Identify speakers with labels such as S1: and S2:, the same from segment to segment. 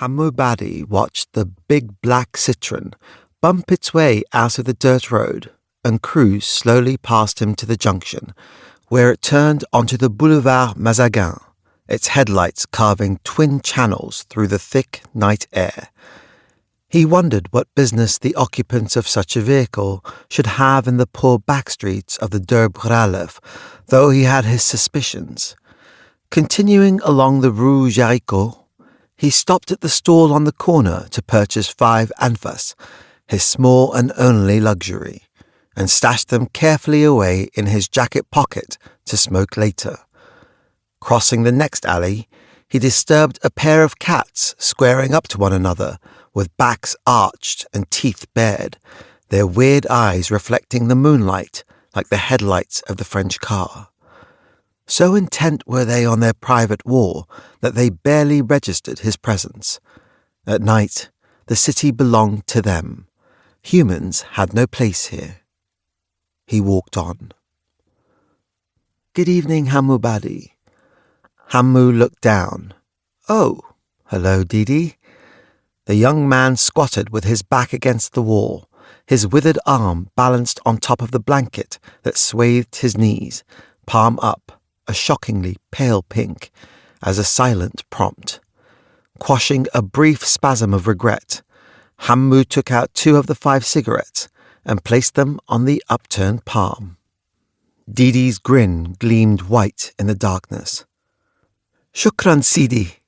S1: Hamou Badi watched the big black Citroen bump its way out of the dirt road and cruise slowly past him to the junction, where it turned onto the boulevard Mazarin, its headlights carving twin channels through the thick night air. He wondered what business the occupants of such a vehicle should have in the poor back streets of the Derbralev, though he had his suspicions. Continuing along the Rue Jaricot, he stopped at the stall on the corner to purchase 5 anfas, his small and only luxury, and stashed them carefully away in his jacket pocket to smoke later. Crossing the next alley, he disturbed a pair of cats squaring up to one another, with backs arched and teeth bared, their weird eyes reflecting the moonlight like the headlights of the French car. So intent were they on their private war that they barely registered his presence. At night, the city belonged to them. Humans had no place here. He walked on. "Good evening, Hamou Badi." Hamou looked down. "Oh, hello, Didi." The young man squatted with his back against the wall, his withered arm balanced on top of the blanket that swathed his knees, palm up, a shockingly pale pink, as a silent prompt. Quashing a brief spasm of regret, Hamou took out 2 of the 5 cigarettes and placed them on the upturned palm. Didi's grin gleamed white in the darkness. "Shukran, Sidi."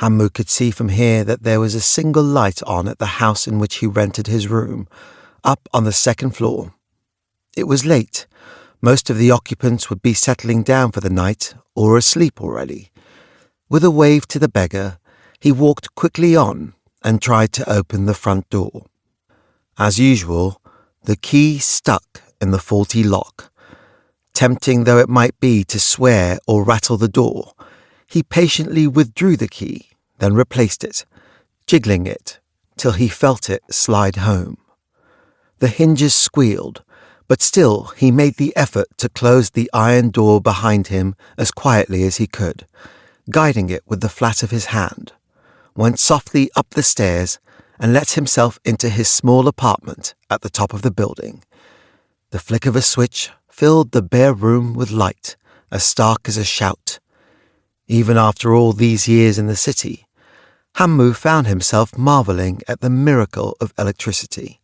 S1: Hamou could see from here that there was a single light on at the house in which he rented his room, up on the 2nd floor. It was late. Most of the occupants would be settling down for the night or asleep already. With a wave to the beggar, he walked quickly on and tried to open the front door. As usual, the key stuck in the faulty lock. Tempting though it might be to swear or rattle the door, he patiently withdrew the key, then replaced it, jiggling it till he felt it slide home. The hinges squealed, but still he made the effort to close the iron door behind him as quietly as he could, guiding it with the flat of his hand, went softly up the stairs and let himself into his small apartment at the top of the building. The flick of a switch filled the bare room with light, as stark as a shout. Even after all these years in the city, Hamou found himself marvelling at the miracle of electricity.